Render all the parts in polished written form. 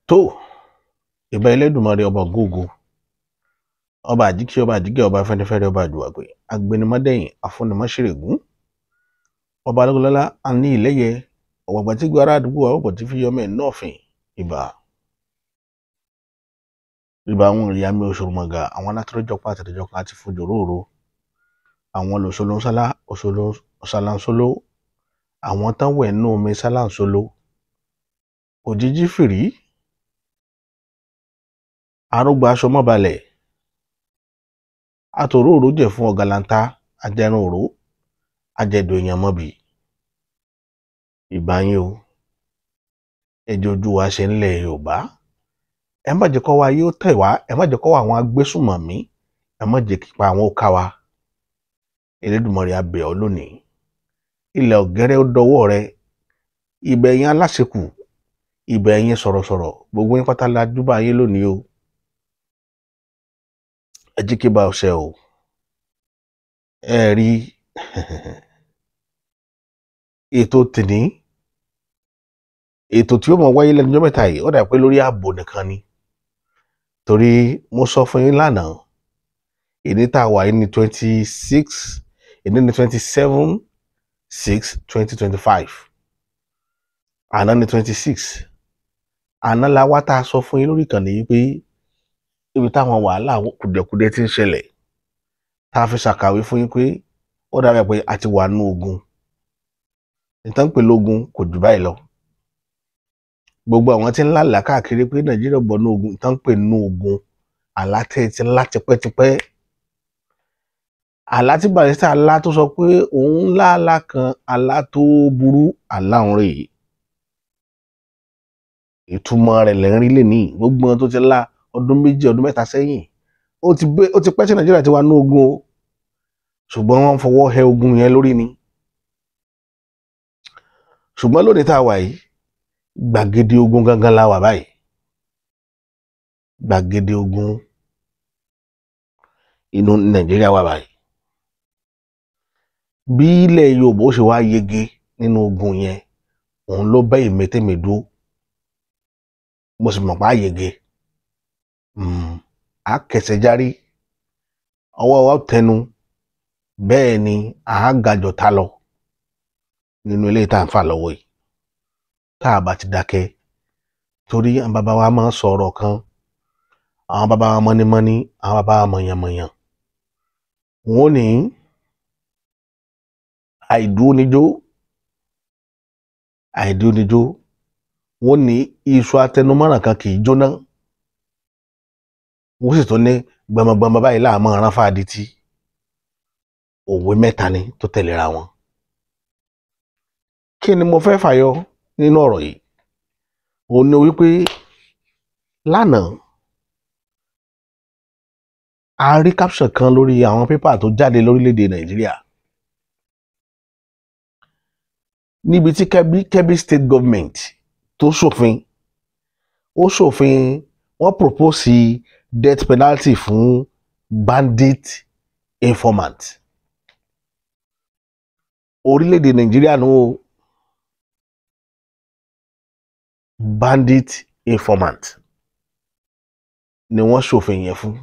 tó ìbà Elédùmarè ọba ògóògó ọba àjíkí ọba àjíkẹ́ ọba fẹ́nifẹ́re ọba àdùwàgbé agbẹnimọ́dẹ̀yìn afúnimọ́ṣẹ̀rẹ̀gún ọba alógúnlọ́lá àní ìlẹ́yẹ ọ̀gbàgbà tí gbọ́ ará àdúgbò àwọ̀pọ̀ tí fi yọmọ ẹ̀ náà fìn ìbà àwọn ìyá mi òṣòròmọ̀gà àwọn alátọ́jọ́pá àtẹ̀tẹ̀jọ́pá àti fojòróró àwọn olùsọlọ́nsálá òṣàlànsóló àwọn táwọn ẹ̀nú omi sálànsóló òjijì fìrí arúgbó aṣọ mọ́balẹ̀ àtòrò òró jẹ̀ fún ọ̀gàlàntà ajẹrun òró ajẹdò èèyàn mọ́bì ìbà yín o ẹjọ́ ojú wa ṣe ńlẹ̀ Yorùbá ẹ má jẹ́ kó wa yóò tẹ̀ wá ẹ má jẹ́ kó wa àwọn agbésùmọ̀mí ẹ má jẹ́ kípa àwọn ó ká wa Elédùmarè a bẹ̀ ọ́ lónìí ilẹ̀ ọ̀gẹ́rẹ́ ó dọwọ́ rẹ ibẹ̀ yín aláṣekù ibẹ̀ yín sọ̀rọ̀sọ̀rọ̀ gbogbo yín pátá la júbà yín lónìí o ẹ jí kí bá ọṣẹ o ẹ rí ètò tìní ètò tí ó mọ wáyé lẹ́nu ọjọ́ mẹ́ta yìí ó dà pé lórí ààbò nìkan ni torí mo sọ fún yín lánàá èdè tá a wà ní 26 èdè ní 27/6/2025 àná ní 26 àná la wá tá a sọ fún yín lórí ìkànnì yìí pé ibi táwọn wàhálà kùdẹ̀kùdẹ̀ ti ń ṣẹlẹ̀ tá a fi ṣàkàwé fún yín pé ó dàbí pé a ti wà nú ogun ìtàn pè lógun kò jù báyìí lọ gbogbo àwọn tí ń lálàá káàkiri pé Nàìjíríà bọ̀ nú ogun ìtàn pè nú ogun àlátẹ̀ ti ńlá tipẹ́tipẹ́ àlá tí Barrister ńlá tó sọ pé òun ńlá àlá kan àlá tó burú àlá òun rèé ìtumọ̀ rẹ̀ lẹ́rìn lẹ́ni gbogbo wọn tó ti lá ọdún 2 ọdún 3 sẹ́yìn ó ti pẹ́ tí Nàìjíríà ti wà nú ogun o ṣùgbọ́n wọ́n fọwọ́ hẹ ogun yẹn lórí ni ṣùgbọ́n lónìí tá a wà yìí gbàgede ogun gangan la wà báyìí gbàgede ogun inú Nàìjíríà wà báyìí bí ilẹ̀ Yorùbá ó ṣe wá yege nínú ogun yẹn òun ló bẹ́ ìmẹ́tẹ́mẹ́dó mo sì mọ̀ pé àyege a kẹsẹ̀ járí ọwọ́ wa tẹnu bẹ́ẹ̀ ni a gàjọ̀ ta lọ nínú ilé tá à ń fà lọ́wọ́ yìí tá a bá ti dákẹ́ torí àwọn bàbá wa máa ń sọ̀rọ̀ kan àwọn bàbá wa mọ́nímọ́ní àwọn bàbá wa mọ̀yànmọ̀yàn wọ́n ní àìdúró níjó wọ́n ní iṣu atẹnumọ́ràn kan kì í jóná wọ́n sì tún ní gbọmọgbọmọ báyìí láàmú ọ̀ràn fàdítì òwe mẹ́ta ni tó tẹ̀léra wọn kí ni mo fẹ́ fàyọ nínú ọ̀rọ̀ yìí òun ni wípé lánàá a rí caption kan lórí àwọn pépà tó jáde lórílẹ̀‐èdè Nàìjíríà níbi tí Kebbi State Government tó ṣòfin wọ́n propose death penalty fún bandit informant orílẹ̀‐èdè Nàìjíríà nù bandit informant ni wọ́n ṣòfin yẹn fún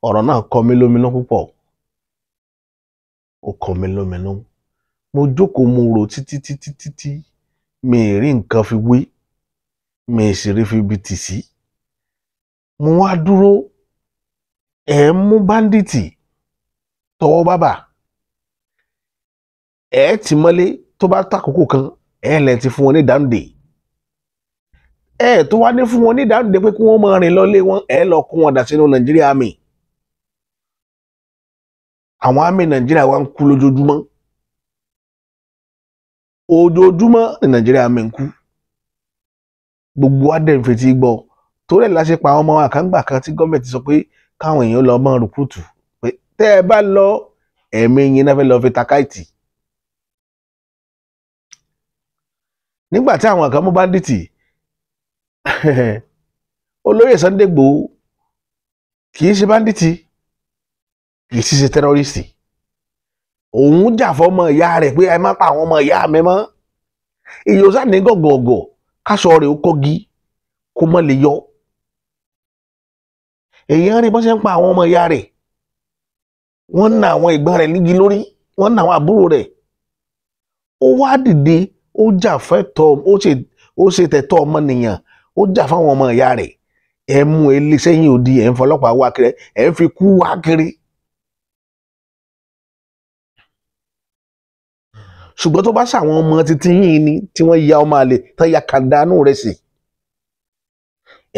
ọ̀rọ̀ náà kọ mí lóminú púpọ̀ ó kọ mí lóminú mo jókòó mo rò títí mi ì rí nǹkan fi wé mi ì sì rí fi bi tì sí mo wá dúró ẹ̀ ń mú báńdíìtì tọwọ́ bábà ẹ̀ ti mọ́lé tó bá tàkókò kan ẹ̀ lẹ́ ti fún wọn ní dáńdè ẹ̀ tó wá ní fún wọn ní dáńdè pé kí wọ́n máa rìn lọ́lé wọn ẹ̀ lọ kó wọn dà sínú Nàìjíríà àmì àwọn àmì Nàìjíríà wa ń kú lójoojúmọ́ ní Nàìjíríà àmì ń kú gbogbo adẹ́nfẹ̀ tí gbọ́ torí ẹ̀ la ṣe pa àwọn ọmọ àkàngbà kan tí gọ́ọ̀mẹ̀ntì sọ pé káwọn èèyàn lọ mọ́ rìkúrútù pé tẹ́ ẹ bá lọ ẹ̀mí yín náà fẹ́ lọ fi takáìtì nígbà tí àwọn kan mú báńdíìtì olóyè Sunday Igboho kì í ṣe báńdíìtì kì í ṣe tẹ́rọ́rìsì òun jà fọ́mọ ìyá rẹ̀ pé ẹ má pa àwọn ọmọ ìyá mi mọ́ èyí ò sáà ní gọ̀gọ̀gọ̀ káṣọ rẹ̀ ó kọ́gi kó mọ́ lè yọ. èèyàn rí bọ́n ṣe ń pa àwọn ọmọ ìyá rẹ̀, wọ́n ń na àwọn ẹ̀gbọ́n rẹ̀ nígi lórí, wọ́n ń na àwọn àbúrò rẹ̀. ó wá dìde, ó jà fẹ́tọ̀, ó ṣe tẹ̀tọ́ ọmọnìyàn, ó jà fáwọn ọmọ ìyá rẹ̀. ẹ mú ilé sẹ́yìn odi, ẹ̀ ń fọlọ́pàá wá kiri, ẹ̀ ń fi kú wá kiri. ṣùgbọ́n tó bá ṣàwọn ọmọ títí yìí ni tí wọ́n ya ọmọ àlè tán ya kàdánù rẹ̀ sí,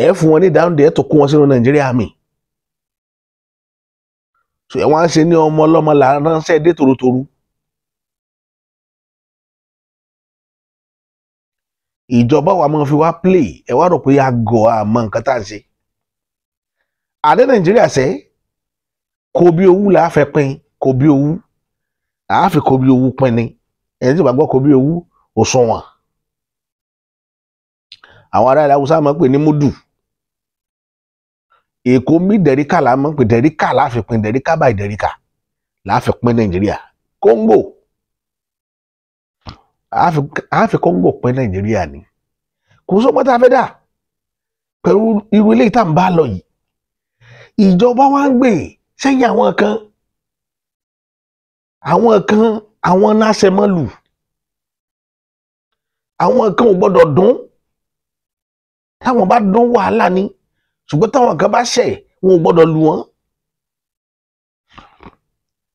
ẹ̀ fún wọn ní ìdáhùndé, ẹ̀ tó kó wọn sínú Nàìjíríà mi. ẹ̀ wọ́n á ṣe ní ọmọ ọlọ́mọ là ń ránṣẹ́ dé tòrótòró. ìjọba wa máa fi wá play, ẹ wá rò pé àgọ́ àmọ́ nǹkan tá à ń ṣe. àdé Nàìjíríà sẹ́ kò bí owú là á fẹ́ pín, kò bí owú à á fi kò bí owú pín ni. ẹni tí ò bá gbọ́ kò bí owú ò sunwọ̀n. àwọn ará ilẹ̀ Haúsá máa ń pè ní múdù. Èkó mi dẹ̀ríkà là máa ń pè, dẹ̀ríkà là á fi pín, dẹ̀ríkà báyìí dẹ̀ríkà là á fi pín Nàìjíríà. Kóńgò à á fi Kóńgò pín Nàìjíríà ni. kò sọ́gbọ́n tá a fẹ́ dà pẹ̀lú irú ilé ìta ń bá lọ yìí. ìjọba wa ń gbè sẹ́yìn àwọn kan àwọn náṣẹ mọ́lù, àwọn kan ò gbọ́dọ̀ dún. táwọn bá dún wàhálà ni, ṣùgbọ́n táwọn kan bá ṣẹ̀ wọn ò gbọ́dọ̀ lù wọ́n.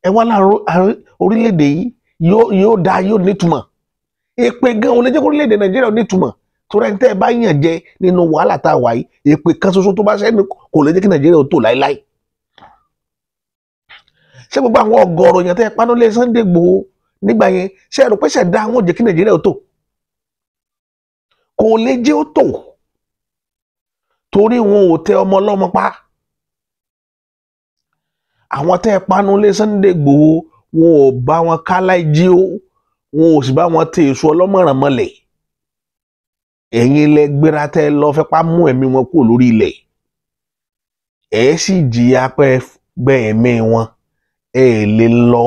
ẹ wá láàrin orílẹ̀-èdè yìí yóò dáa, yóò nítumọ̀. èpè gan ò lè jẹ́ kó orílẹ̀-èdè Nàìjíríà nítumọ̀, torí ẹni tẹ́ ẹ bá yàn jẹ nínú wàhálà tá a wà yìí, èpè kan ṣoṣo tó bá ṣẹ́ni kò lè jẹ́ kí Nàìjíríà ó tò láéláé. ṣé gbogbo àwọn ọ̀gọ̀rọ̀ èèyàn tẹ́ ẹ panulé Sunday Igboho nígbà yẹn, ṣé ẹ rò pé ṣẹ̀dá àwọn ò jẹ́ kí Nàìjíríà ó tò? kò lè jẹ́ ó tò, torí wọn ò tẹ ọmọ ọlọ́mọ pa. àwọn tẹ́ ẹ panulé Sunday Igboho wọn ò bá wọn kálá jí ó, wọn ò sì bá wọn tẹ èso ọlọ́mọràn mọ́lẹ̀. ẹ̀yin ilẹ̀ gbéra tẹ́ ẹ lọ fẹ́ pa mú ẹ̀mí wọn kúrò lórí ilẹ̀, ẹ̀ sì jìyà pé gbẹ́ ẹ̀mí wọn. ẹ lè lọ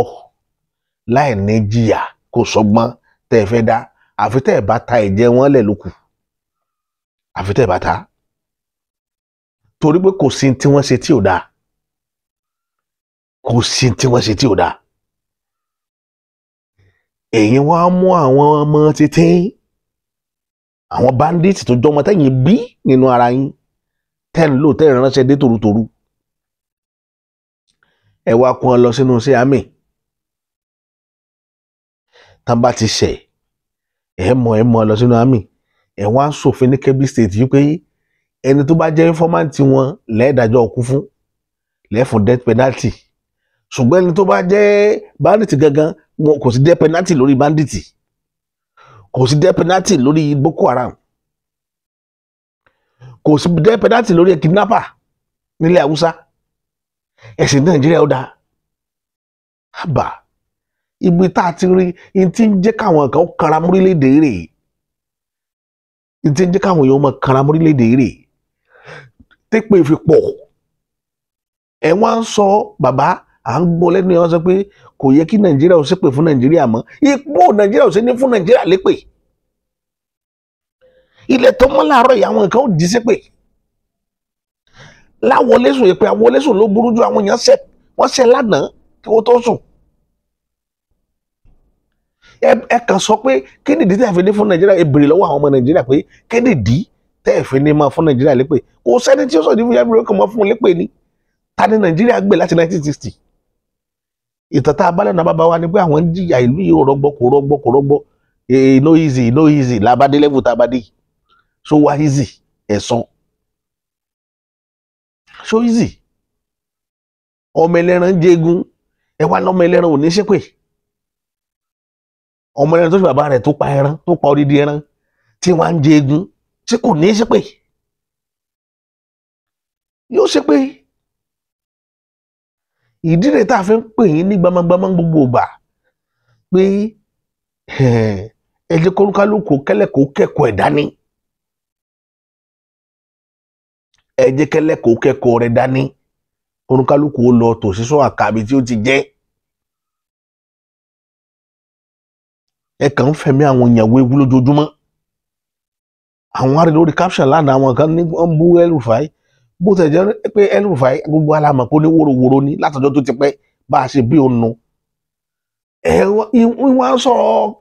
láì ní jìyà, kò sọgbọ́n tẹ́ ẹ fẹ́ dá, àfi tẹ́ ẹ bá ta ẹ̀jẹ̀ wọn lẹ̀ lókù, àfi tẹ́ ẹ bá ta. torí pé kò sí tí wọ́n ṣe tí ò dáa, kò sí tí wọ́n ṣe tí ò dáa. ẹ̀yin wá mú àwọn ọmọ títí, àwọn bandits tó jọmọ tẹ́yìn bí nínú ara yín, tẹ́ ń lò tẹ́ ẹ̀ ránṣẹ́ dé tòrútòrú. ẹ wá kún ọ lọ sínú sí àmì. tán bá ti ṣẹ̀ ẹ mọ̀ lọ sínú àmì. ẹ wá ń ṣòfin ní Kebbi State yìí pé ẹni tó bá jẹ́ informant wọn lẹ́ẹ̀dájọ́ ọkú fún, lẹ́ẹ̀fún death penalty. ṣùgbọ́n ẹni tó bá jẹ́ bandit gangan, wọn kò sí death penalty lórí bandit, kò sí death penalty lórí Boko Haram, kò sí death penalty lórí kidnapper nílẹ̀ Haúsá. ẹ̀sìn Nàìjíríà ó dáa. àbá ibi tá a ti rí in tí ń jẹ́ káwọn kan kanra mórílẹ̀-èdè rè, in tí ń jẹ́ káwọn èèyàn máa kanra mórílẹ̀-èdè rè, tẹ́pẹ́ fi pọ̀. ẹ wá ń sọ bàbá, à ń gbọ́ lẹ́nu ẹ̀ wọ́n sọ pé kò yẹ kí Nàìjíríà ò ṣépè fún Nàìjíríà mọ́. ipò Nàìjíríà ò ṣe ní fún Nàìjíríà lépè. ilẹ̀ tó mọ́ láàárọ̀ yìí àwọn nǹkan ò jí ṣépè. láwọlẹ́sùn yẹ pé àwọlẹ́sùn ló burú ju àwọn èèyàn wọ́n ṣẹ̀ lánàá kí wọ́n tó sùn. ẹ kàn sọ pé kí nìdí tẹ́ ẹ fi ní fún Nàìjíríà, ẹ béèrè lọ́wọ́ àwọn ọmọ Nàìjíríà pé kí nìdí tẹ́ ẹ fi ní máa fún Nàìjíríà lépè. kò sẹ́ni tí ó sọ ní fún yàrá kan máa fún un lépè ni. ta ni Nàìjíríà gbé láti 1960? ìtàn tá a bá lẹ́nu bàbá wa ni pé àwọn ń jìyà ìlú yìí ò rọgbọ kò rọgbọ no easy làbádé level tá a bá dé. so wá easy ẹ̀sán. so easy. ọmọ ẹlẹ́ran jẹ́gun, ẹ wá lọ́mọ ẹlẹ́ran ò ní ṣépè. ọmọ ẹlẹ́ran tó fi bàbá rẹ̀ tó pa ẹran, tó pa odidi ẹran tí wọ́n á ń jẹ́gun, ṣé kò ní ṣépè? yóò ṣépè. ìdí rẹ̀ tá a fi ń pè yín ní gbamagbama gbogbo ìgbà pé ẹ jẹ́ kólúkálùkù kẹ́lẹ́kọ̀ọ́ kẹ́kọ̀ọ́ ẹ̀ dání. ẹ jẹ́ kẹ́lẹ́kọ̀ọ́ kẹ́kọ̀ọ́ rẹ̀ dání. kólúkálùkù ó lọ tò sí sọ àkàbí tí ó ti jẹ́. ẹ kàn ń fẹ̀mí àwọn èèyàn wewu lójoojúmọ́. Àwọn arí lórí caption lánàá àwọn kan ní wọ́n bú El-Rufai bó tẹ̀ jẹ́ pé El-Rufai gbogbo alámọ̀ kó ní wóróworó ní látọjọ́ tó ti pẹ́ bá a ṣe bí òun nu. Wọ́n sọ̀rọ̀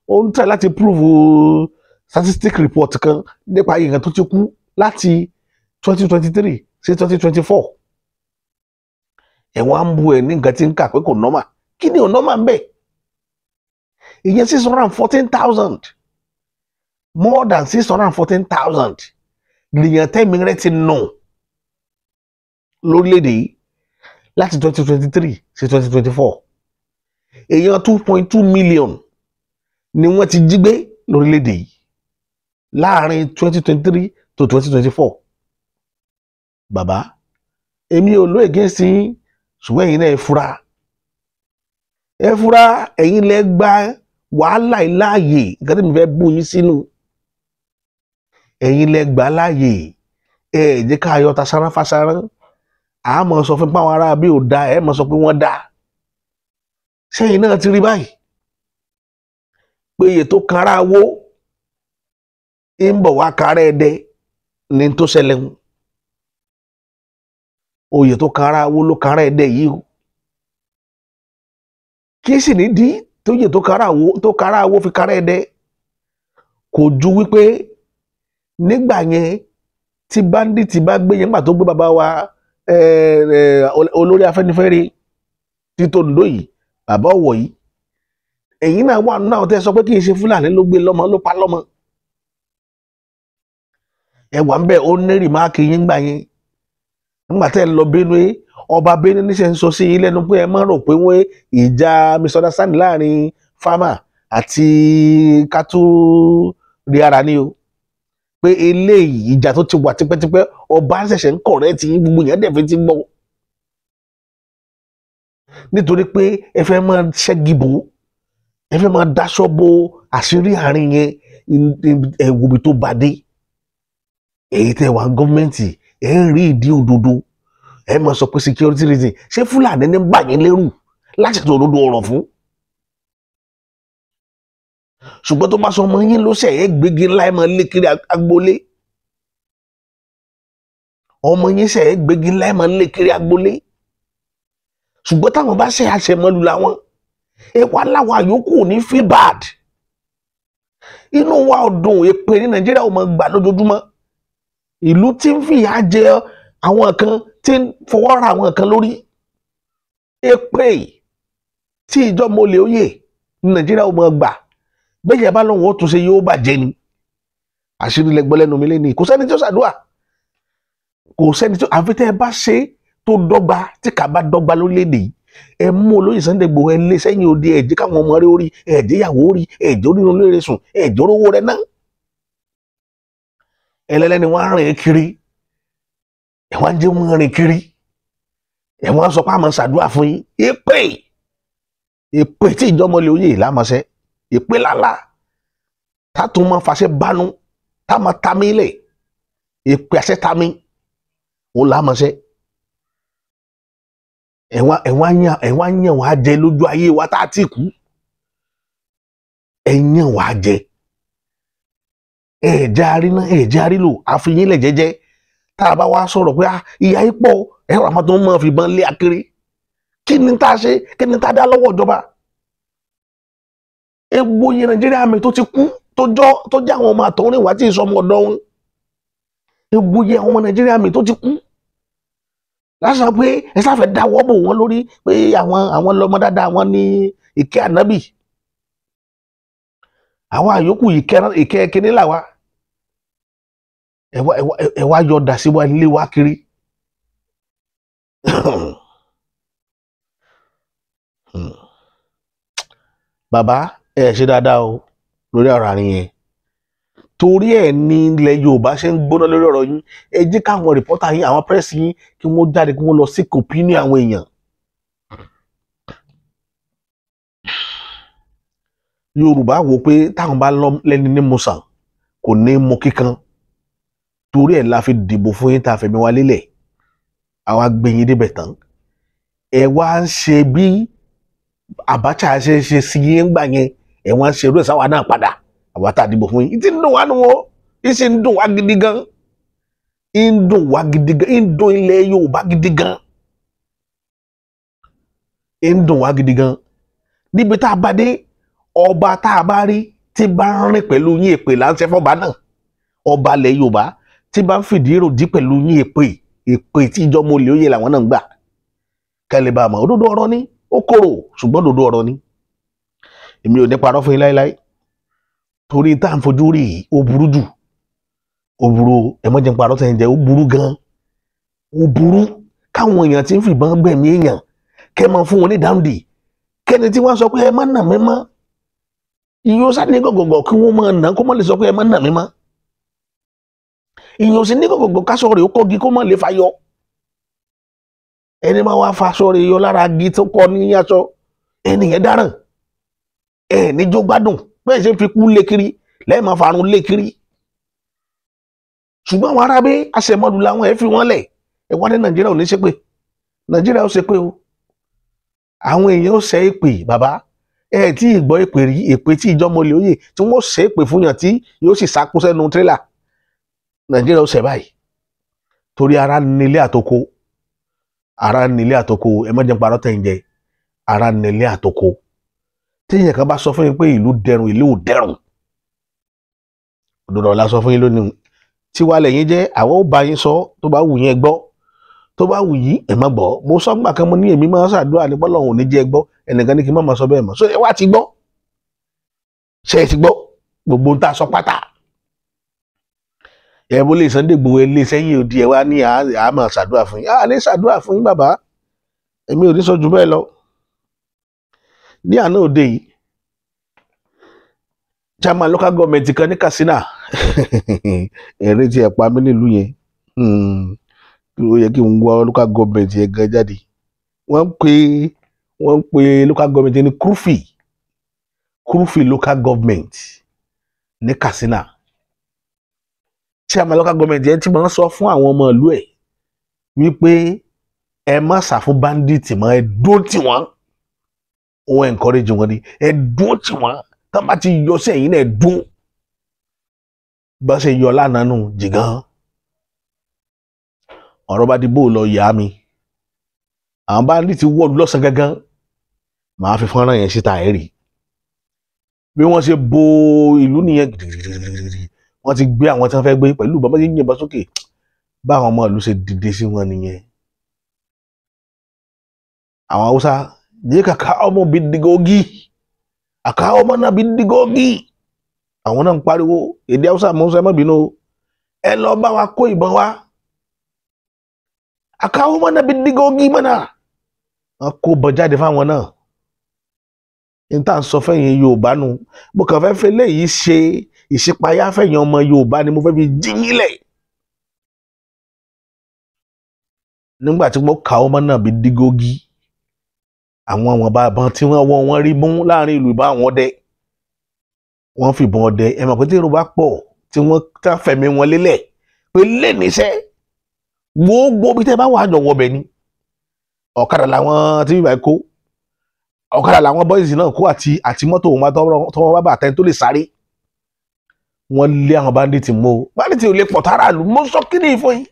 ó ń tẹ̀ láti prove statistic report kan nípa èèyàn tó ti kú láti 2023 sí 2024. Ẹ̀wọ̀n á ń bu ẹ̀ ní nǹkan tí ń kà pé kò nọ́mà. Kí ni ò nọ́mà ń bẹ̀? Ìyẹn 614,000 more than 614,000 lèèyàn tẹ́mi rẹ̀ ti nù lórílẹ̀‐èdè yìí láti 2023 sí 2024. Èèyàn 2.2 million ni wọ́n ti jí gbé lórílẹ̀‐èdè yìí láàrin 2023 to 2024. Bàbá èmi ò ló against yín ṣùgbọ́n ẹ̀yin náà ẹ fura ẹ̀yin lẹ gba wàhálà ìláàyè nǹkan tí mi fẹ́ bú yín sínú. Ẹ̀yin lẹ gbà láàyè ẹ jẹ́ ká yọ ta sára fására a mọ̀ sọ fún páwọn ará bí ò da ẹ mọ̀ sọ pé wọ́n da. Sẹ́yìn náà ti rí báyìí pé iye tó kára wó ń bọ̀ wá kára ẹ̀dẹ ní tó ṣẹlẹ̀ ń. Oyè tó kára wó ló kára ẹ̀dẹ yìí o. Kí sì ní dí tó yè tó kára wó fi kára ẹ̀dẹ kò ju wípé nígbà yẹn tí bandit bá gbé yẹn nígbà tó gbé bàbá wa olórí Afẹ́nifẹ́re Títò Oǹdó yìí bàbá Ọ̀wọ̀ yìí ẹ̀yin náà wà náà tẹ́ sọ pé kì í ṣe Fúlàní ló gbé lọ́mọ ló pa lọ́mọ. Ẹwà ń bẹ ó ní rìmáàkì yín gbà yẹn nígbà tẹ́ lọ Benue ọba Benue níṣẹ́ ń sọ sí yín lẹ́nu pé ẹ má rò pé wọ́n ìjà misunderstanding láàrin farmer àti kátó rí ara ní o. Pé eléyìí ìjà tó ti wà tipẹ́tipẹ́ ọba ṣẹ̀ṣẹ̀ ń kọ̀rẹ́ tí gbogbo yẹn dẹ̀ fi ti gbọ́. Nítorí pé ẹ fẹ́ máa ṣẹ́gi bò ẹ fẹ́ máa dáṣọ́ bo àṣírí àárín yẹn ẹ̀wòbí tó bá dé. Èyí tẹ́ wà gọ́ọ̀mẹ̀ntì ẹ̀ ń rí ìdí òdodo ẹ máa sọ pé security reason ṣé Fúlàní ní bà yín lẹ́rù láti tó òdodo ọ̀rọ̀ fún. Ṣùgbọ́n tó bá sọ ọmọ yín ló ṣẹ̀ ẹ́ gbégi ńlá ẹ̀ máa lé kiri agboolé. Ọmọ yín ṣẹ̀ ẹ́ gbégi ńlá ẹ̀ máa lé kiri agboolé. Ṣùgbọ́n táwọn bá ṣe àṣemọ́lù làwọn ewa láwọn àyókù ní feel bad. Inú wa ọdún èpè ní Nàìjíríà ò máa gbà lójoojúmọ́. Ìlú tí ń fìyà jẹ àwọn kan tí ń fọwọ́ ra àwọn kan lórí. Èpè tí ìjọba olè oyè ní Nàìjíríà ò máa gbà. Bẹ́ẹ̀ yẹn bá lọ́wọ́ ó tún ṣe yóò bàjẹ́ ni. Àṣírí lẹ́gbọ́ lẹ́nu mi lẹ́ni kò sẹ́ni tó ṣàdúrà. Kò sẹ́ni tó àfi tẹ́ ẹ bá ṣe tó dọ́gba tí kà bá dọ́gba lórílẹ̀‐èdè yìí. Ẹ mú olóyè Sunday Igboho ẹ lé sẹ́yìn òde ẹ jẹ́ káwọn ọmọ rẹ orí ẹ jẹ́ ìyàwó orí ẹ jẹ́ orí olóore sùn ẹ jẹ́ orówó rẹ náà. Ẹlẹ́lẹ́ni wọ́n á rìn kiri ẹ wọ́n á jẹ́ wọ́n rìn kiri ẹ wọ́n á sọ pé àmọ́ ṣàdúrà fún yín. Èpè tí ìjọba olè oyè lámọ̀ṣẹ́ ìpè lálá tá tún máa fàṣẹ bánú tá máa ta mí lẹ̀ ìpè àṣẹ ta mí ó lámọ̀ṣẹ́ ẹ̀wọ̀n yàn wá jẹ lójú ayé wa tá a ti kú ẹ̀yàn wá jẹ ẹ̀jẹ̀ aríná ẹ̀jẹ̀ arílò àfihàn ilẹ̀ jẹ́jẹ́ tá a bá wá sọ̀rọ̀ pé ìyá yìí pọ̀ ẹ̀rọ àmọ́ tó ń mọ̀ fìbọn lé akiri kí ni tá a ṣe kí ni tá a dá lọ́wọ́ ìjọba. Egbò yẹn Nàìjíríà mi tó ti kú tó jẹ́ àwọn ọmọ àtọ̀rìn wá tí ì sọmọ ọ̀dọ́ wọn. Egbò yẹn àwọn ọmọ Nàìjíríà mi tó ti kú. Lásán pé ẹ sáfẹ́ dáwọ́ bò wọ́n lórí pé àwọn lọ́mọ dáadáa wọn ní ìkẹ́ ànábì. Àwọn àyókù ìkẹ́ kíní làwa. Ẹ wá yọ dà sí wa ilé wa kiri. Bàbá ẹ ṣe dáadáa o lórí ọ̀rọ̀ àárín yẹn torí ẹ̀ ní ilẹ̀ Yorùbá ṣe ń gbóná lórí ọ̀rọ̀ yín ẹ jẹ́ káwọn rìpọ́tà yín àwọn pírẹ́sì yín kí wọ́n jáde kí wọ́n lọ sí opinion àwọn èèyàn. Yorùbá wò pé táwọn bá lẹ́ni ní mùsàn kò ní mú kíkan torí ẹ̀ la fi dìbò fún yín tá a fẹ̀mí wa lélẹ̀ àwa gbé yín débẹ̀ tán ẹ wá ń ṣe bí Abacha ṣe sí yín gbà yẹn ẹ wọ́n ṣe eré sáwà náà padà àwa tá a dìbò fún yín ìtì ń dùn wá nù wọ́n ìsì ń dùn wá gidi gan ń dùn wá gidi gan ń dùn ilẹ̀ Yorùbá gidi gan ń dùn wá gidi gan níbi tá a bá dé ọba tá a bá rí tí bá ń rìn pẹ̀lú yín èpè láńṣẹ́ fọ́ba náà ọba ilẹ̀ Yorùbá tí bá ń fìdí ròdì pẹ̀lú yín èpè tí ìjọba olè òye làwọn náà ń gbà kẹ́lẹ́ bá a mọ̀ òdodo ọ̀rọ̀ ni ó korò ṣùgbọ́n òdodo ọ̀rọ̀ ni èmi ò ní parọ́ fún yín láéláé torí tá à ń fojú rí ó burú jù ó burú ẹ mọ́ jẹ́ ń parọ́ tẹ̀ ń jẹ́ ó burú gan ó burú káwọn èèyàn tí ń fìbọn gbẹ̀mí èèyàn kẹ́ máa fún wọn ní dáńdì kẹ́ni tí wọ́n sọ pé ẹ má nà mí mọ́ ìyóò sá ní gọ̀gọ̀gọ̀ kí wọ́n máa nà kó má lè sọ pé ẹ má nà mí mọ́ ìyóò sì ní gọ̀gọ̀gọ̀ káṣọ rẹ̀ ó kọ́gi kó má lè fayọ ẹni máa wá faṣọ rẹ̀ yọ lára agi tó kọ́ ní aṣọ ẹnìyẹn dáràn ẹ níjó gbádùn bẹ́ẹ̀ ṣe fi kú lé kiri lẹ́yìn máa farun lé kiri ṣùgbọ́n àwọn arábẹ́ àṣẹmọ́lù làwọn ẹ̀ fi wọ́n lẹ̀ ẹ wá ní Nàìjíríà ò ní ṣépè Nàìjíríà ó ṣépè o àwọn èèyàn ó ṣe èpè bàbá ẹ tí ì gbọ́ èpè rí èpè tí ìjọba olè òye tí wọ́n ṣe èpè fún yàn tí yóò sì sákú sẹ́nu tírélà Nàìjíríà ó ṣe báyìí torí ara nílé àtoko ẹ má jẹ́ parọ́ tẹ̀ ń jẹ ara nílé àtoko tí èèyàn kan bá sọ fún yín pé ìlú dẹrùn ìlú ò dẹrùn òdòdó la sọ fún yín lónìí tí wàá lẹ́yìn jẹ́ àwọn ò bá yín sọ tó bá wù yín ẹ gbọ́ tó bá wù yí ẹ má gbọ́ mo sọ gbà kan mo ní èmi máa ń ṣàdúrà ní bọ́lọ́hún ò ní jẹ́ gbọ́ ẹnìkan ní kí n má máa sọ bẹ́ẹ̀ mọ́ so ẹ wá ti gbọ́ ṣe é ti gbọ́ gbogbo ń tà sọ pátá ẹ bó lè Sunday Igboho ẹ lé sẹ́yìn òdi ẹ wá ní àá máa ṣàdúrà fún yín àá ní ṣàdúrà fún yín bàbá èmi ò ní sọ jù bẹ́ẹ̀ lọ ní àná òde yìí chairman local government kan ní Katsina ẹ̀rín tí ẹ̀ pa mí nílùú yẹn ó yẹ kí n wá local government yẹn gan jáde wọ́n ń pe local government yẹn ní Kurufi local government ní Katsina chairman local government yẹn tí wọ́n sọ fún àwọn ọmọ ìlú ẹ̀ wípé ẹ má sá fún bandit mọ́ ẹ dúró tì wọ́n òun encourage wọn ni ẹ dúró tì wọ́n tá bá ti yọ sí ẹ̀yìn náà ẹ dúró bá ṣe yọ lánàá nù jìgàn ọ̀rọ̀ bá di bó lọ yá mi àwọn bandit wọ́ọ̀dù lọ́sàn gangan màá fi fọ́nrán yẹn síta ẹ̀ rí bí wọ́n ṣe bo ìlú nìyẹn gidigidi wọ́n ti gbé àwọn tí wọ́n fẹ́ gbé pẹ̀lú bàbá yìí yìnbọn sókè báwọn ọmọ ìlú ṣe dìde sí wọn nìyẹn àwọn Haúsá jẹ́ kàkà ọmọ bí digogi àká ọmọ náà bí digogi àwọn náà ń pariwo èdè Haúsá mọ́ sẹ́ mọ́ bínú ẹ lọ bá wa kó ìbọn wá àká ọmọ náà bí digogi mọ́nà wọn kó bọ̀ jáde fáwọn náà níta ń sọ fẹ́yìn Yorùbá nu mo kàn fẹ́ fẹ́ léyìí ṣe ìṣípayá fẹ́yìn ọmọ Yorùbá ni mo fẹ́ fi jí yín lẹ̀ nígbà tí mo kà ọmọ náà bí digogi àwọn bàbá tí wọ́n rí mú láàrin ìlú ìbá àwọn ọdẹ wọ́n fìbọn ọdẹ ẹ mọ̀ pé tí Yorùbá pọ̀ tí wọ́n ká fẹ̀mí wọn lélẹ̀ pé lè níṣẹ́ gbogbo bí tẹ́ bá wà àjọwọ́ bẹ̀ ni ọ̀kadà làwọn tí bíbá kó ọ̀kadà làwọn bọ́ìsì náà kó àti mọ́tò wọn tọwọ́ bá bàtẹ́ tó lè sáré wọ́n lé àwọn báńdíìtì mọ́ báńdíìtì ò lè pọ̀ táràlú mo sọ kí ni ìfọ̀ yìí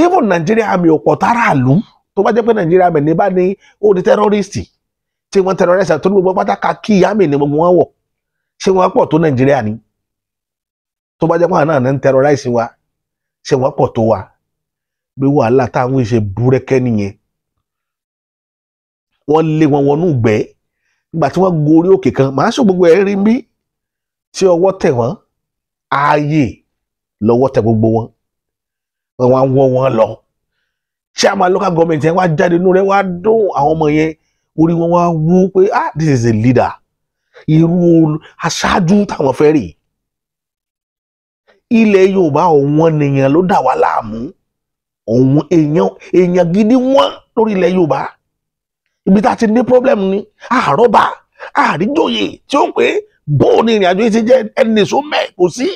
even Nàìjíríà àmì ò pọ̀ táràlú tó bá jẹ́ pé Nàìjíríà àmì ní bá ní ó di tẹ́rọ́rìstì tí wọ́n tẹ́rọ́rìstì tó ní gbogbo pátákà kí àmì ní gbogbo wọn wọ̀ ṣé wọ́n pọ̀ tó Nàìjíríà ni tó bá jẹ́ pé àwọn náà ń tẹ́rọ́rìstì wa ṣé wọ́n pọ̀ tó wa bí wàhálà táwọn ìṣe búrẹ́kẹ́ nìyẹn wọ́n lé wọn wọnú ìgbẹ́ nígbà tí wọ́n gorí òkè kan màá sọ gbogbo ẹ̀ rí bí tí ọwọ́ tẹ̀ wọ́n ààyè lọ́wọ́ tẹ̀ gbogbo wọn wọ́n wá wọ́ wọn lọ ṣé àmà local government yẹn wá jáde inú rẹ̀ wá dùn àwọn ọmọ yẹn orí wọn wá wú pé this is a leader irú aṣáájú táwọn fẹ́ rí ilẹ̀ Yorùbá ọ̀wọ́n nìyẹn ló dà wá láàmú ọ̀wọ́n èèyàn gidi wọ́n lórí ilẹ̀ Yorùbá ibi tá a ti ní problem ni àrọ́bà àríjòyè tí ó pé bóun ni ìrìn àjò yìí ti jẹ́ ẹni sọ mẹ́ kò sí.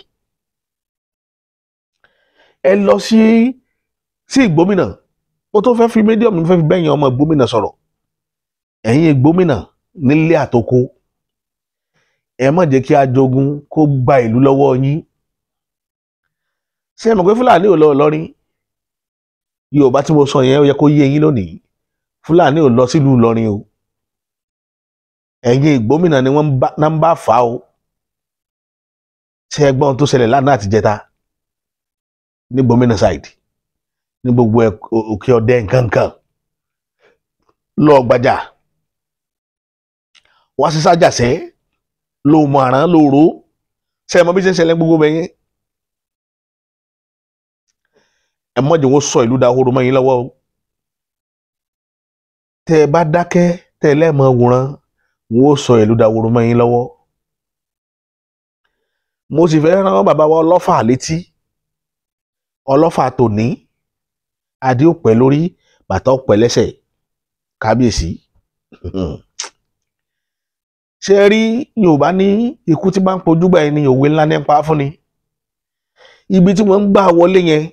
ẹ lọ sí Ìgbómìnà ó tó fẹ́ fi mídíọ̀mù fẹ́ fi bẹ́yìn ọmọ Ìgbómìnà sọ̀rọ̀ ẹ̀yin Ìgbómìnà nílé àtoko ẹ má jẹ́ kí ajogun kó gba ìlú lọ́wọ́ yín. Ṣé ẹ mọ̀ pé Fúlàní ò lọ Ìlọrin? Yorùbá tí mo sọ yẹn ó yẹ kó yé yín lónìí. Fúlàní ò lọ sílùú Ìlọrin o. Ẹ̀yin ìgbómìnà ni wọ́n ń bá fà o. Ṣé ẹ gbọ́n tó ṣẹlẹ̀ lánàá àti jẹta ní gómìnà side ní gbogbo òkè ọdẹ nkankan lọ Gbàjà wá sí Sájàsẹ́ ló mọ àrán lóòró. Ṣé ẹ mọ̀ bí ṣe ń ṣẹlẹ̀ gbogbo bẹ́yẹn? ẹ mọ̀ jẹ́ wọ́n sọ ìlú dahoro mọ́ yín lọ́wọ́ o. Tẹ́ ẹ bá dákẹ́ tẹ́ ẹ lẹ́ẹ̀mọ́ wòran wọ́n sọ ìlú dahoro mọ́ yín lọ́wọ́. Mo sì fẹ́ rán bàbá wa Ọlọ́fà létí. Ọlọ́fà tòní adé ó pẹ́ lórí bàtà ó pẹ́ lẹ́sẹ̀ kábíyèsí. Ṣé ẹ rí Yorùbá ní ikú tí bá ń pojú gbà ẹni òwe ńlá nípa fún ni. Ibi tí wọ́n ń gbà wọlé yẹn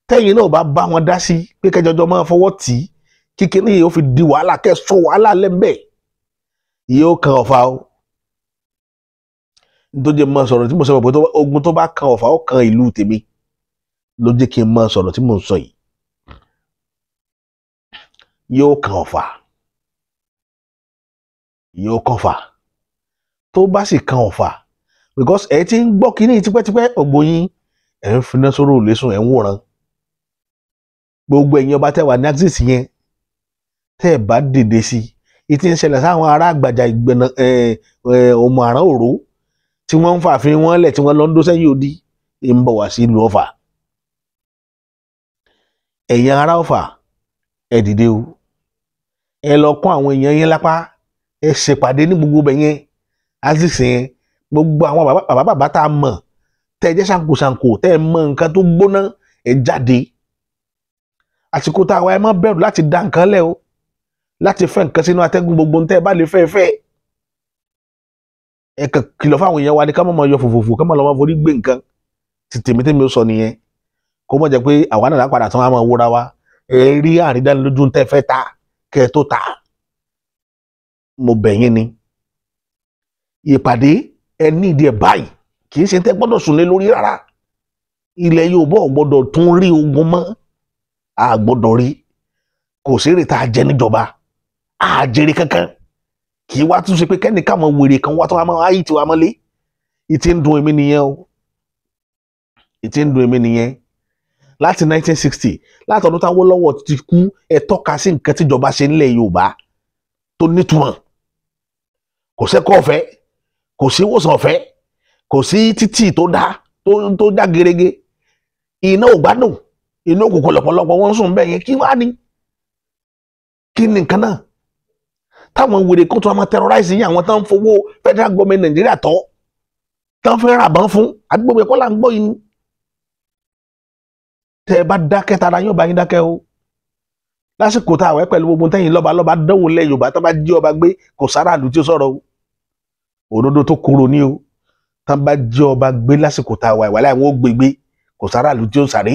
tẹ́yìn náà bá wọn dá sí pé kẹjọjọ máa fọwọ́ tì í kíkiri yìí ó fi di wàhálà kẹsọ wàhálà lẹ́ńbẹ̀ yóò kan Ọ̀fà o. Nítorí mo sọ̀rọ̀ tí mo sọ pé ogun tó bá kan Ọ̀fà ó kan ìlú tèmi ló jẹ́ kí n máa sọ̀rọ̀ tí mo ń sọ yìí. Yóò kan Ọ̀fà, yóò kan Ọ̀fà tó bá sì kan Ọ̀fà because ẹ ti ń gbọ́ kínní tipẹ́tipẹ́ ògbóyin ẹ̀ ń finá sórí òlẹ́sùn ẹ̀ ń wòran. Gbogbo ẹ̀yin ọba tẹ́ wà ní axis yẹn tẹ́ ẹ̀ bá dìde sí i ti ń ṣẹlẹ̀ sáwọn ará Àgbàjà ìgbẹ̀nà ọmọ àrán òró tí wọ́n ń fààfin wọn lẹ̀ tí wọ́n lọ ń dó sẹ́yìn odi ń bọ̀ wá sí ìlú Ọ̀fà. Ẹ̀yin ará Ọ̀fà ẹ dìde o, ẹ lọ kún àwọn èèyàn yẹn lápá, ẹ ṣèpàdé ní gbogbo bẹ̀ yẹn axis yẹn. Gbogbo àwọn bàbá tá a mọ̀ tẹ́ ẹ jẹ́ ṣàǹkóṣàǹkó tẹ́ ẹ mọ nǹkan tó gbóná ẹ jáde. Àsìkò tá a wá ẹ má bẹ̀rù láti dá nǹkan lẹ̀ o, láti fẹ́ nǹkan sínú atẹ́gùn gbogbo tẹ́ ẹ bá lè fẹ́. Ẹ kàn kìlọ̀ fáwọn èèyàn wa ni ká má yọ fòfòfò ká má lọ́ máa forí gbé nǹkan. Tèmi ó sọ nìyẹn. Kó mọ̀ jẹ́ pé àwa náà lápadà tán á máa wúra wa. Ẹ rí àrídánilójú tẹ́ ẹ fẹ́ ta kẹ́ ẹ tó ta. Mo bẹ̀ yín ni. Ìpàdé ẹ ní ìdí ẹ̀ báyìí kì í ṣe tẹ́ gbọ́dọ̀ sùn lé lórí rárá. Ilẹ̀ Yorùbá ò gbọ́dọ̀ tún rí ogun mọ́. A gbọ́dọ̀ rí. Kò sí èrè tá a jẹ níjọba. A jèrè kankan. Kì í wá tún ṣe pé kẹ́nìkan mọ wèrè kan wá tó wá máa ayé tiwa mọ́lé. Ìtì ń dùn èmi nìyẹn o. Ìtì ń dùn èmi nìyẹn. Láti 1960 látọdún táwọn Awólọ́wọ̀ ti kú ẹ tọ́ka sí nǹkan tíjọba ṣe nílẹ̀ Yorùbá tó nítumọ̀. Kò sẹ́kọ̀ ọ̀fẹ́, kò sí ìwòsàn ọ̀fẹ́, kò sí títì tó dá gerege. Iná ò gbádùn, iná òkùnkùn lọ́pọ̀lọpọ̀ wọ́n ń sùn bẹ́ẹ̀ yẹn kí wá ní. Kí ni nǹkan náà? Táwọn wèrè kan tó máa terrorize yín àwọn tó ń fowó federal government Nàìjíríà tọ́ tó ń fẹ́ ràbọ̀n fún àdúgbò ẹ̀kọ́ là ń gbọ́ yìí ni. Tẹ́ ẹ bá dákẹ́ tara yín ọba yín dákẹ́ o. Lásìkò tá a wẹ́ pẹ̀lú gbogbo tẹ́yìn lọ́ba dánwò lẹ̀ Yorùbá tó bá jí ọba gbé kò sára àlù tí ó sọ̀rọ̀ o. Òdodo tó kúrò ní o. Tó bá jí ọba gbé lásìkò tá a wà ìwàlẹ́ àwọn ó gbégbé kò sára àlù tí ó sáré.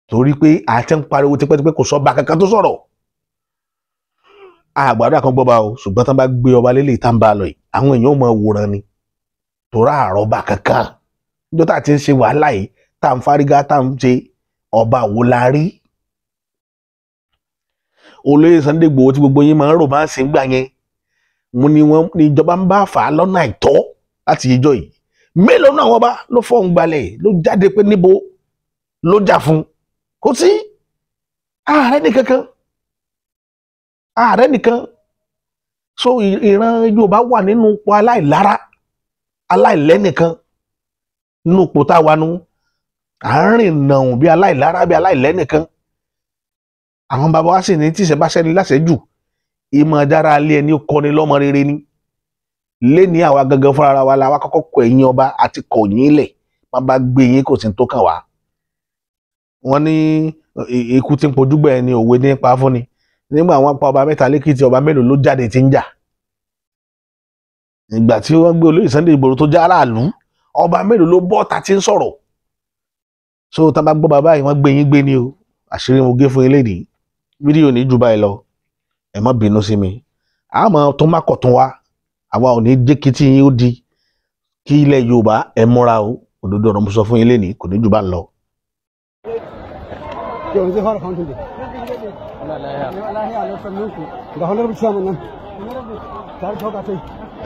Torí pé àti ń pariwo tipẹ́tipẹ́ kò sọ́ba kankan tó sọ̀rọ̀. Àgbàdo kan gbọ́ba o ṣùgbọ́n tó bá gbé ọba lélẹ̀ tá ń bá a lọ yìí àwọn èèyàn ò mọ wòran ni. Torá àrọ́bà kankan. Níjọ́ tá a ti ń ṣe wàhálà yìí tá ń fárígá tá ń ṣe ọba wo la rí. Olóyè Sunday Igboho tí gbogbo yín máa ń rò máa ń sìn gbà yẹn mo ní wọn ní ìjọba ń bá fà á lọ́nà àìtọ́ láti ìjọ yìí. Mélòó náà wọn bá ló fọ́n gbalẹ̀ ló jáde pé níbo ló jà fún. Kò sí ààrẹ nìkankan. Ààrẹ nìkan. So ìran Yorùbá wà nínú ipò aláìlára aláìlẹ́nìkan nínú ipò tá a wà nù. Àárín nàún bí aláìlára bí aláìlẹ́nìkan. Àwọn bàbá wa sì ní tíṣẹ́ bá ṣẹ́ni láṣẹ́jù ìmọ̀ dára alẹ́ ẹni ó kọ́ni lọ́mọ rere ni. Lé ní àwa gangan fúnra wa la wá kọ́kọ́ kọ ẹ̀yìn ọba àti kọ̀yìn ilẹ̀ má bá gbé yín kò sí tó kàn wá. Wọ́n ní ikú tí ń pojú gbẹ̀ ni òwe nípa fún ni. Nígbà àwọn pa ọba mẹ́ta lẹ́kìtì ọba mélòó ló jáde tí ń jà. Ìgbà tí wọ́n gbé olóyè Sunday Igboho tó já aráàlú ọba mélòó ló bọ́ ta tí ń sọ̀rọ̀. So tá bá gbọ́ bàbá yìí wọ́n gbé yín gbé ni o. Àṣírí mo gé fún yín lénìí. Fídíò ní jù báyìí lọ. Ẹ má bínú sí mi. àmọ́ tó má kọ̀ tún wá àwa ò ní jẹ́ kí tí yín ó di kí ilẹ̀ Yorùbá ẹ múra o òdodo ọ̀rọ̀ mo sọ fún yín lénìí kò ní jù bá ń lọ.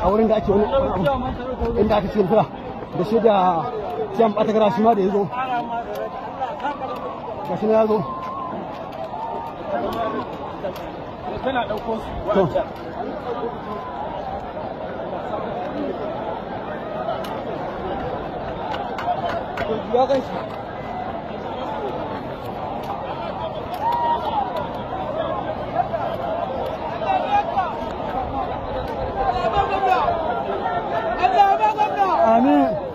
a wurin da ake wani inda aka ce fura da shi da siyan ɓata gara shi ma da ya zo ga shi na ya zo tana ɗauko su ya gan shi Amin.